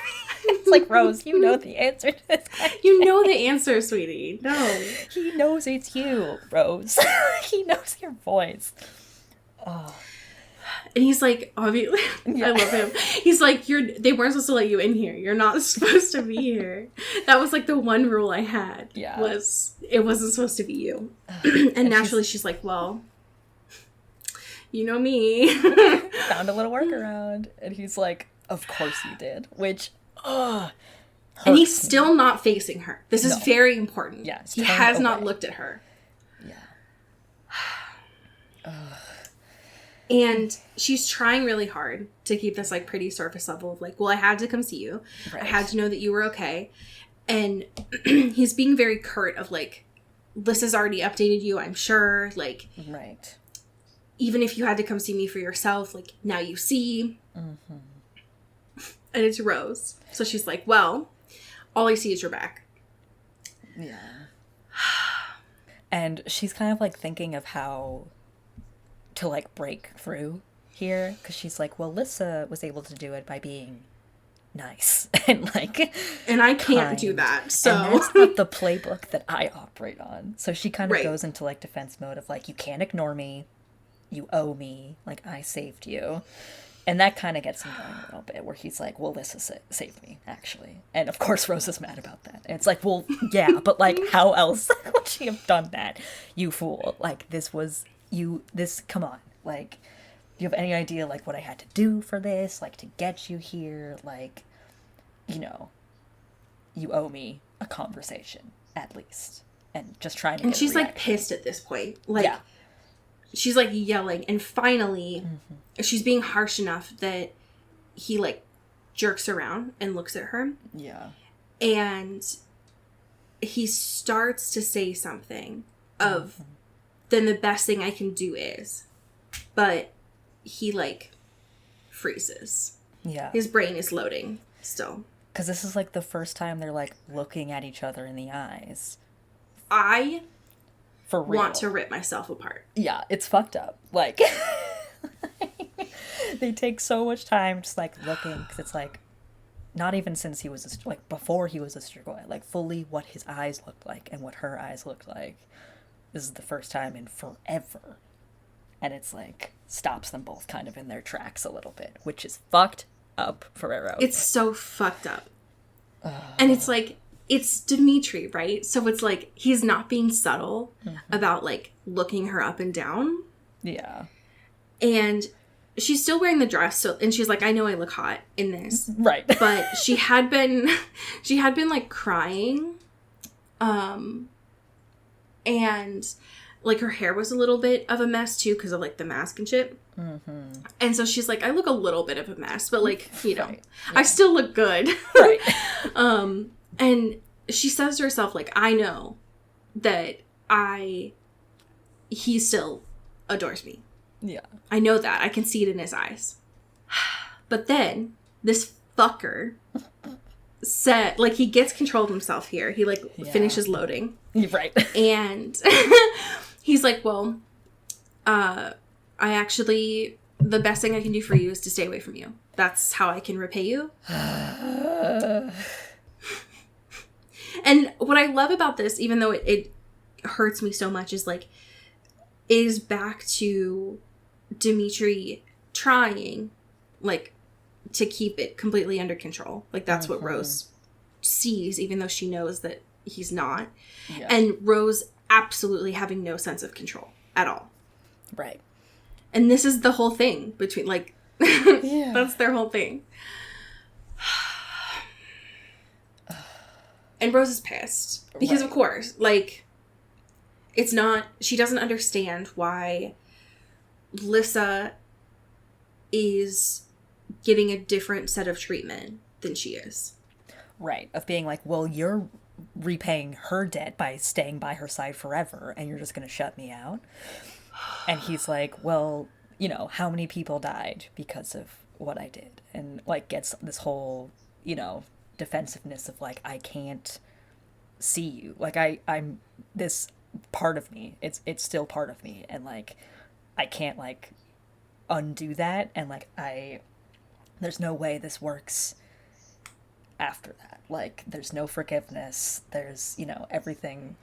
It's like, Rose, you know the answer to this question. You know the answer, sweetie. No. He knows it's you, Rose. He knows your voice. Oh. And he's like, obviously, I love him. He's like, they weren't supposed to let you in here. You're not supposed to be here. That was like the one rule I had. Yeah. Was it wasn't supposed to be you. And naturally she's like, well, you know me. Found a little workaround. And he's like, of course you did. Which, and he's still not facing her. This is very important. Yeah. He has not looked at her. Yeah. And she's trying really hard to keep this, like, pretty surface level of, like, well, I had to come see you. Right. I had to know that you were okay. And he's being very curt of, like, this has already updated you, I'm sure. Like, right. Even if you had to come see me for yourself, like, now you see. Mm-hmm. And it's Rose. So she's like, well, all I see is your back. Yeah. And she's kind of like thinking of how to like break through here, because she's like, well, Lissa was able to do it by being nice and like, and I can't kind. do that, so and that's not the playbook that I operate on. So she kind of right. goes into like defense mode of like, you can't ignore me, you owe me, like I saved you. And that kind of gets him going a little bit, where he's like, well, Lissa saved me, actually. And of course Rosa's mad about that, and it's like, well, yeah, but like, how else would she have done that, you fool? Like, come on, like, do you have any idea, like, what I had to do for this, like, to get you here? Like, you know, you owe me a conversation, at least. And just trying to and get she's, a reaction. like, pissed at this point. Like, yeah. She's, like, yelling. And finally, she's being harsh enough that he, like, jerks around and looks at her. Yeah. And he starts to say something of, then the best thing I can do is. But he, like, freezes. Yeah. His brain is loading still. Because this is, like, the first time they're, like, looking at each other in the eyes. I For real. want to rip myself apart. Yeah, it's fucked up. Like, they take so much time just, like, looking, because it's, like, not even since he was, like, before he was a Strigoi, like, fully what his eyes looked like and what her eyes looked like. This is the first time in forever. And it's, like, stops them both kind of in their tracks a little bit, which is fucked up for Arrow. It's so fucked up. And it's, like, it's Dimitri, right? So it's, like, he's not being subtle about, like, looking her up and down. Yeah. And she's still wearing the dress, so, and she's like, I know I look hot in this. Right. But she had been, like, crying. And, like, her hair was a little bit of a mess, too, because of, like, the mask and shit. Mm-hmm. And so she's like, I look a little bit of a mess, but, like, you know, right. I still look good. Right. And she says to herself, like, I know that he still adores me. Yeah. I know that. I can see it in his eyes. But then this fucker said, like, he gets control of himself here. He, like, finishes loading. Right. And he's like, well, I actually, the best thing I can do for you is to stay away from you. That's how I can repay you. And what I love about this, even though it hurts me so much, is, like, is back to Dimitri trying, like, to keep it completely under control. Like, that's what Rose sees, even though she knows that he's not. Yeah. And Rose absolutely having no sense of control at all. Right. And this is the whole thing between, like, that's their whole thing. And Rose is pissed. Because, of course, like, it's not, she doesn't understand why Lissa is getting a different set of treatment than she is. Right. Of being like, well, you're repaying her debt by staying by her side forever, and you're just going to shut me out. And he's like, well, you know, how many people died because of what I did? And, like, gets this whole, you know, defensiveness of, like, I can't see you. Like, I'm this part of me. It's still part of me. And, like, I can't, like, undo that. And, like, there's no way this works after that. Like, there's no forgiveness. There's, you know, everything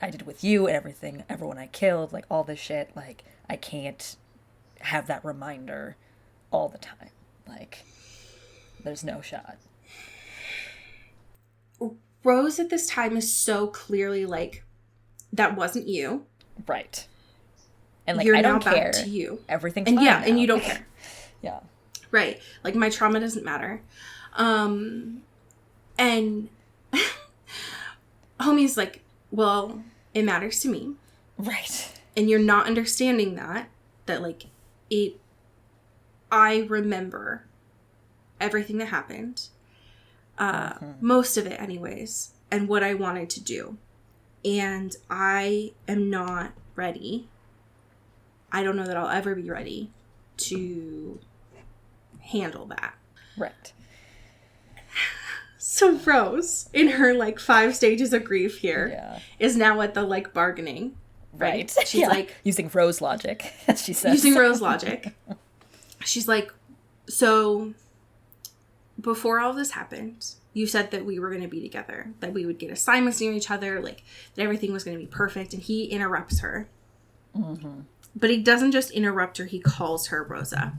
I did with you and everyone I killed, like, all this shit. Like, I can't have that reminder all the time. Like, there's no shot. Rose at this time is so clearly like, that wasn't you. Right. And, like, you're I don't now care. Back to you. Everything's and fine now. And you don't care. Yeah. Right. Like, my trauma doesn't matter. And homie's like, well, it matters to me. Right. And you're not understanding that, like, I remember everything that happened. Most of it anyways, and what I wanted to do. And I am not ready. I don't know that I'll ever be ready to handle that. Right. So Rose, in her like 5 stages of grief here, is now at the like bargaining. Right. She's like using Rose logic, as she says. Using Rose logic. She's like, so before all this happened, you said that we were going to be together, that we would get assignments near each other, like that everything was going to be perfect. And he interrupts her. Mm-hmm. But he doesn't just interrupt her, he calls her Roza.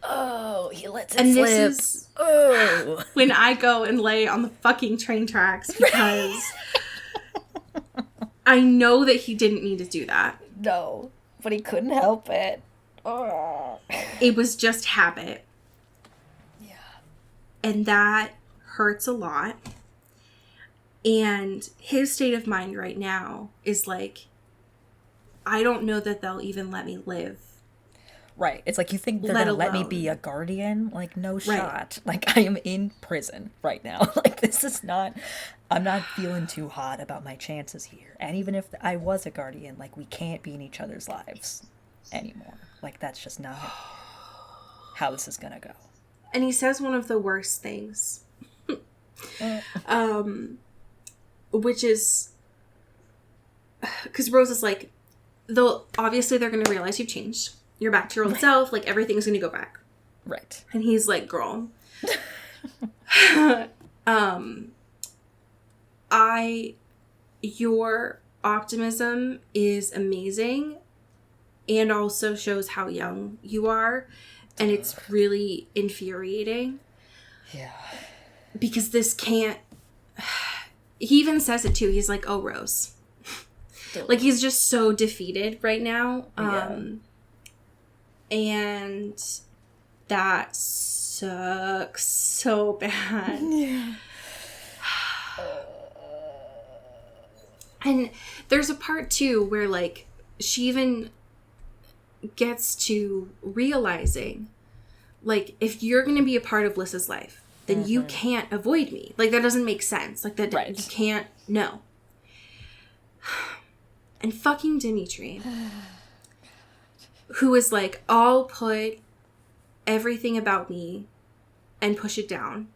Oh, he lets it slip. This is when I go and lay on the fucking train tracks, because I know that he didn't mean to do that. No, but he couldn't help it. Oh. It was just habit. Yeah. And that hurts a lot. And his state of mind right now is like, I don't know that they'll even let me live. Right. It's like, you think they're going to let me be a guardian? Like, no shot. Like, I am in prison right now. Like, this is not... I'm not feeling too hot about my chances here. And even if I was a guardian, like, we can't be in each other's lives anymore. Like, that's just not how this is going to go. And he says one of the worst things. Which is... Because Rose is like, obviously they're going to realize you've changed. You're back to your old self. Like, everything's going to go back. Right. And he's like, girl. Your optimism is amazing and also shows how young you are. And it's really infuriating. Yeah. Because this can't... He even says it too. He's like, oh, Rose. Like, he's just so defeated right now. And that sucks so bad. Yeah. And there's a part too where like she even gets to realizing, like, if you're going to be a part of Lys's life, then you can't avoid me. Like, that doesn't make sense. Like, that you can't. No. And fucking Dimitri, who is like, I'll put everything about me and push it down.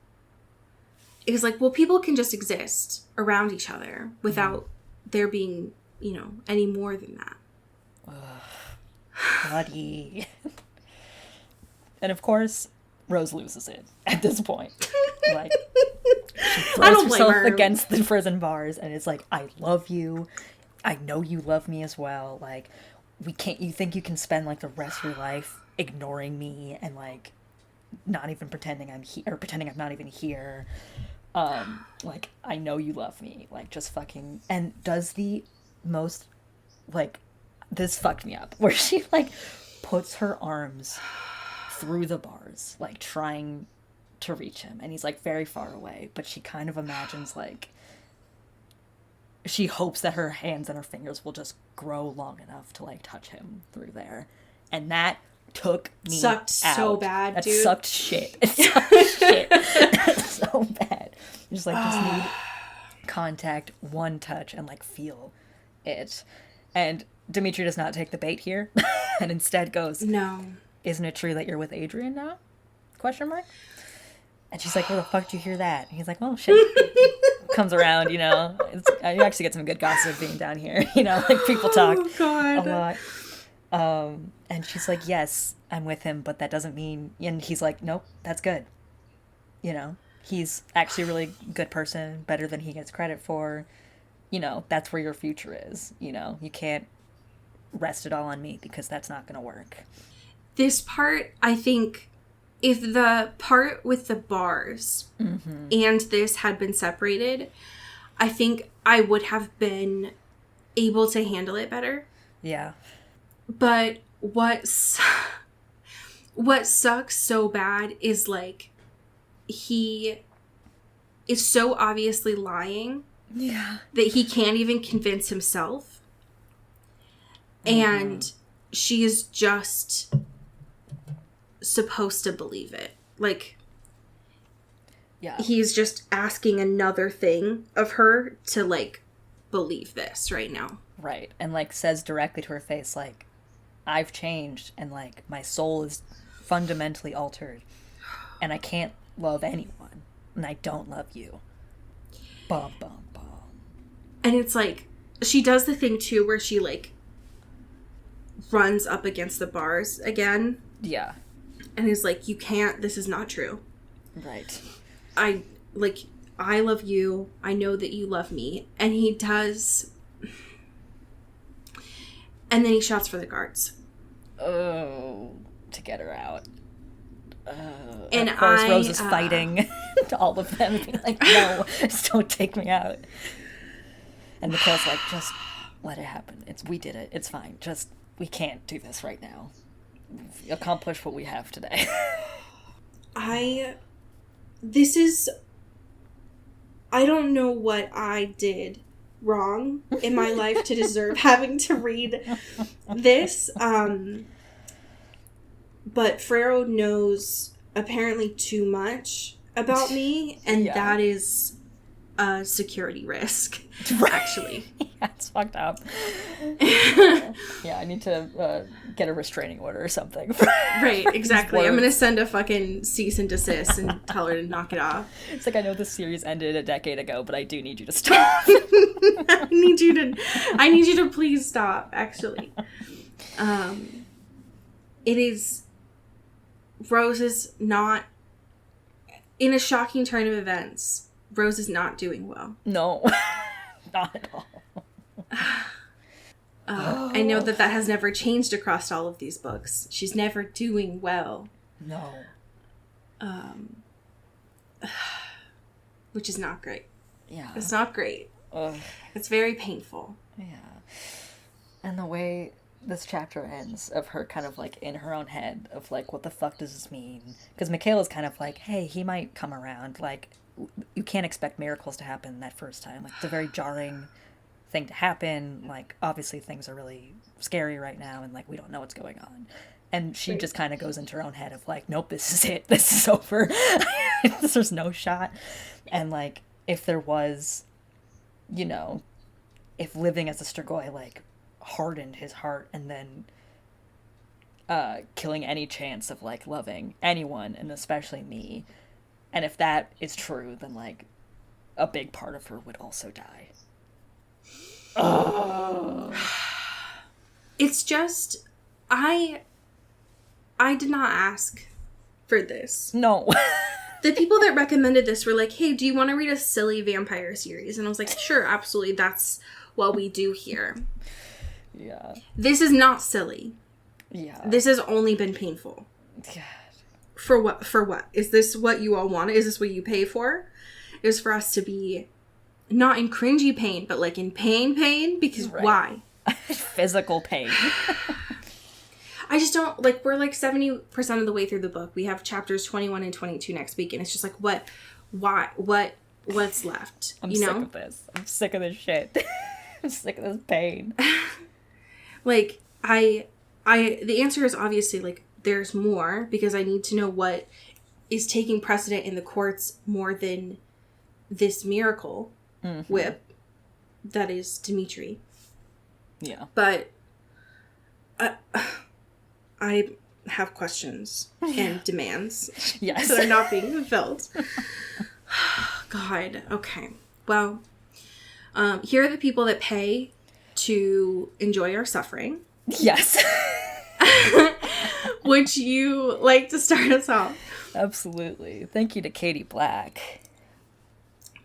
Is like, well, people can just exist around each other without there being, you know, any more than that. Buddy. And of course, Rose loses it at this point. Like, she throws herself against the prison bars and it's like, I love you. I know you love me as well. Like, you think you can spend like the rest of your life ignoring me and like not even pretending I'm here, or pretending I'm not even here. Like, I know you love me. Like, just fucking... And does the most, like, this fucked me up, where she like puts her arms through the bars, like trying to reach him, and he's like very far away, but she kind of imagines like she hopes that her hands and her fingers will just grow long enough to like touch him through there. And that took me sucked out. So bad, that dude. Sucked shit. It sucked shit. That's so bad. Just need contact, one touch, and like feel it. And Dimitri does not take the bait here and instead goes, no. Isn't it true that you're with Adrian now? Question mark. And she's like, where the fuck did you hear that? And he's like, well, shit. Comes around, you know. You actually get some good gossip being down here. You know, like people talk a lot. And she's like, yes, I'm with him, but that doesn't mean... And he's like, nope, that's good. You know, he's actually a really good person, better than he gets credit for. You know, that's where your future is. You know, you can't rest it all on me because that's not going to work. This part, I think... If the part with the bars and this had been separated, I think I would have been able to handle it better. Yeah. But what sucks so bad is, like, he is so obviously lying that he can't even convince himself. And she is just... supposed to believe it. Like, he's just asking another thing of her to like believe this right now. Right. And like says directly to her face, like, I've changed and like my soul is fundamentally altered and I can't love anyone and I don't love you. Bum, bum, bum. And it's like, she does the thing, too, where she, like, runs up against the bars again. Yeah. And is like, you can't, this is not true. Right. I love you. I know that you love me. And he does. And then he shouts for the guards. Oh, to get her out. And of course, Rose is fighting all of them and being like, no, just don't take me out. And Mikhail's like, just let it happen. We did it. It's fine. Just, we can't do this right now. We've accomplished what we have today. I don't know what I did wrong in my life to deserve having to read this. But Frero knows apparently too much about me, and that is a security risk, actually. Yeah, it's fucked up. Yeah, I need to get a restraining order or something. Right, exactly. I'm going to send a fucking cease and desist and tell her to knock it off. It's like, I know this series ended a decade ago, but I do need you to stop. I need you to please stop, actually. It is... Rose is not... In a shocking turn of events, Rose is not doing well. No. Not at all. I know that has never changed across all of these books. She's never doing well. No. Which is not great. Yeah. It's not great. Ugh. It's very painful. Yeah. And the way this chapter ends, of her kind of like in her own head, of like, what the fuck does this mean? Because Michaela's kind of like, hey, he might come around. Like, you can't expect miracles to happen that first time. Like, it's a very jarring thing to happen. Like, obviously things are really scary right now, and like, we don't know what's going on. And she just kind of goes into her own head of like, nope, this is it. This is over. There's no shot. And like, if there was, you know, if living as a Strigoi, like, hardened his heart, and then killing any chance of like loving anyone, and especially me, and if that is true, then like a big part of her would also die. It's just, I did not ask for this. No. The people that recommended this were like, hey, do you want to read a silly vampire series? And I was like, sure, absolutely, that's what we do here. Yeah. This is not silly. Yeah. This has only been painful. God. For what? For what? Is this what you all wanted? Is this what you pay for? It was for us to be not in cringy pain, but like in pain, because why? Physical pain. I just don't, like, we're like 70% of the way through the book. We have chapters 21 and 22 next week, and it's just like, what's left? I'm sick of this. I'm sick of this shit. I'm sick of this pain. Like, the answer is obviously, like, there's more, because I need to know what is taking precedent in the courts more than this miracle whip that is Dimitri. Yeah. But I have questions and demands yes. that are not being fulfilled. God. Okay. Well, here are the people that pay to enjoy our suffering. Yes. Would you like to start us off? Absolutely. Thank you to Katie Black.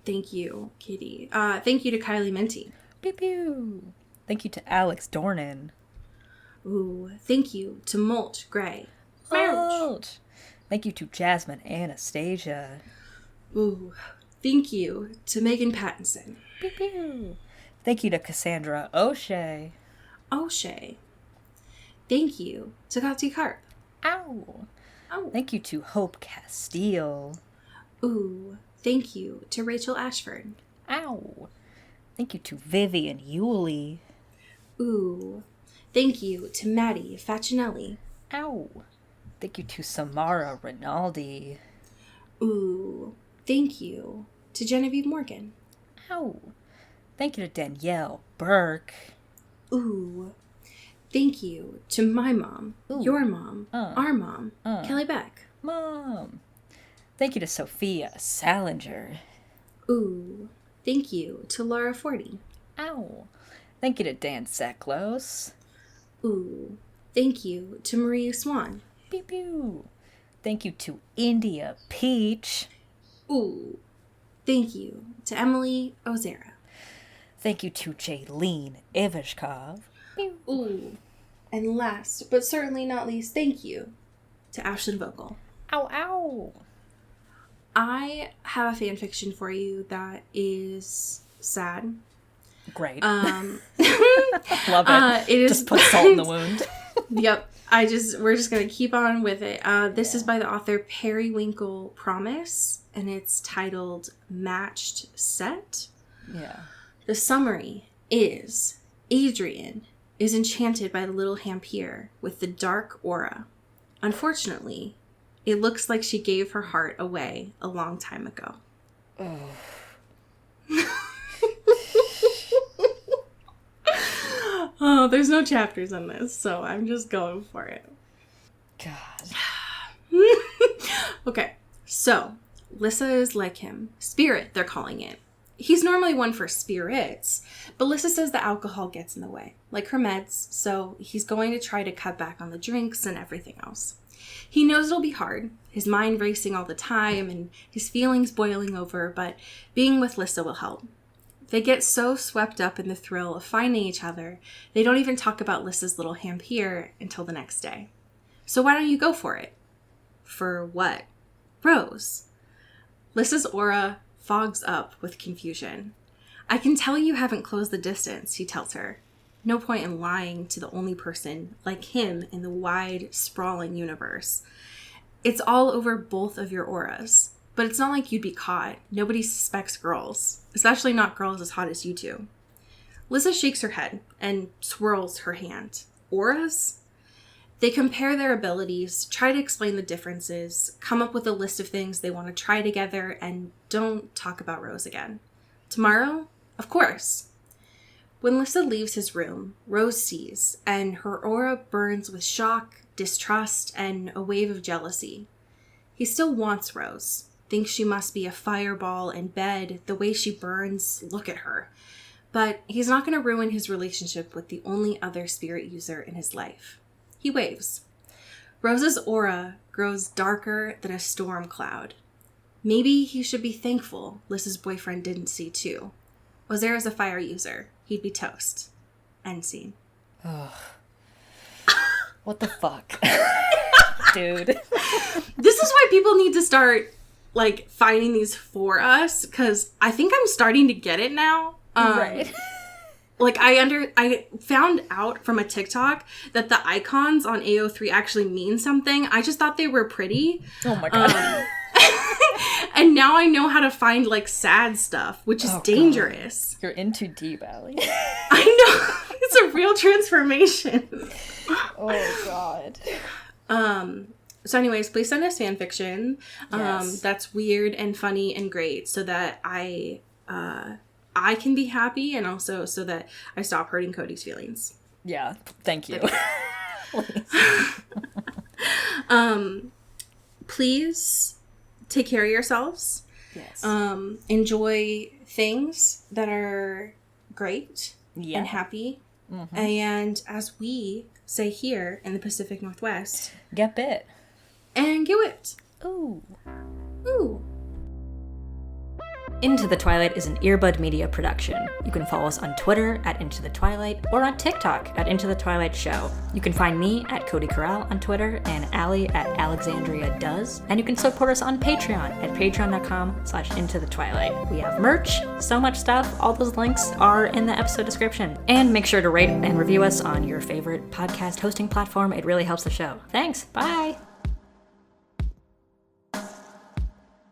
Thank you, Katie. Thank you to Kylie Minty. Pew pew. Thank you to Alex Dornan. Ooh, thank you to Molt Gray. Molt. Thank you to Jasmine Anastasia. Ooh, thank you to Megan Pattinson. Pew pew. Thank you to Cassandra O'Shea. O'Shea. Thank you to Kati Karp. Ow. Oh. Thank you to Hope Castile. Ooh, thank you to Rachel Ashford. Ow. Thank you to Vivian Yulee. Ooh, thank you to Maddie Facinelli. Ow. Thank you to Samara Rinaldi. Ooh, thank you to Genevieve Morgan. Ow. Thank you to Danielle Burke. Ooh, thank you to my mom, Ooh. your mom, our mom, Kelly Beck. Mom. Thank you to Sophia Salinger. Ooh. Thank you to Laura Forty. Ow. Thank you to Dan Seklos. Ooh. Thank you to Maria Swan. Pew pew. Thank you to India Peach. Ooh. Thank you to Emily Ozera. Thank you to Jaylene Ivashkov. Ooh. And last, but certainly not least, thank you to Ashlyn Vogel. Ow, ow. I have a fan fiction for you that is sad. Great. Love it. It is just put salt in the wound. Yep. We're just gonna keep on with it. This is by the author Periwinkle Promise, and it's titled Matched Set. Yeah. The summary is Adrian is enchanted by the little Hampir with the dark aura. Unfortunately, it looks like she gave her heart away a long time ago. Oh, there's no chapters on this, so I'm just going for it. God. Okay, so Lissa is like him. Spirit, they're calling it. He's normally one for spirits, but Lissa says the alcohol gets in the way, like her meds, so he's going to try to cut back on the drinks and everything else. He knows it'll be hard, his mind racing all the time and his feelings boiling over, but being with Lissa will help. They get so swept up in the thrill of finding each other, they don't even talk about Lissa's little Hampir until the next day. So why don't you go for it? For what? Rose. Lissa's aura fogs up with confusion. I can tell you haven't closed the distance, he tells her. No point in lying to the only person like him in the wide, sprawling universe. It's all over both of your auras. But it's not like you'd be caught. Nobody suspects girls, especially not girls as hot as you two. Lissa shakes her head and swirls her hand. Auras? They compare their abilities, try to explain the differences, come up with a list of things they want to try together, and don't talk about Rose again. Tomorrow? Of course. When Lissa leaves his room, Rose sees, and her aura burns with shock, distrust, and a wave of jealousy. He still wants Rose. Thinks she must be a fireball in bed, the way she burns, look at her. But he's not going to ruin his relationship with the only other spirit user in his life. He waves. Rosa's aura grows darker than a storm cloud. Maybe he should be thankful Lissa's boyfriend didn't see too. Ozera's a fire user. He'd be toast. End scene. Ugh. What the fuck? Dude. This is why people need to start finding these for us, because I think I'm starting to get it now. Right. I found out from a TikTok that the icons on AO3 actually mean something. I just thought they were pretty. Oh my god. And now I know how to find sad stuff, which is dangerous. God. You're in too deep, Allie. I know. It's a real transformation. Oh god. So anyways, please send us fan fiction. Yes. That's weird and funny and great, so that I can be happy, and also so that I stop hurting Cody's feelings. Yeah. Thank you. Please take care of yourselves. Yes. Enjoy things that are great and happy. Mm-hmm. And as we say here in the Pacific Northwest, get bit. And get whipped. Ooh. Ooh. Into the Twilight is an Earbud Media production. You can follow us on Twitter at Into the Twilight or on TikTok at Into the Twilight Show. You can find me at Cody Corral on Twitter and Allie at Alexandria Does. And you can support us on Patreon at patreon.com/Into the Twilight. We have merch, so much stuff. All those links are in the episode description. And make sure to rate and review us on your favorite podcast hosting platform. It really helps the show. Thanks. Bye.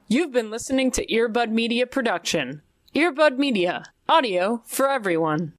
You've been listening to Earbud Media Production. Earbud Media, audio for everyone.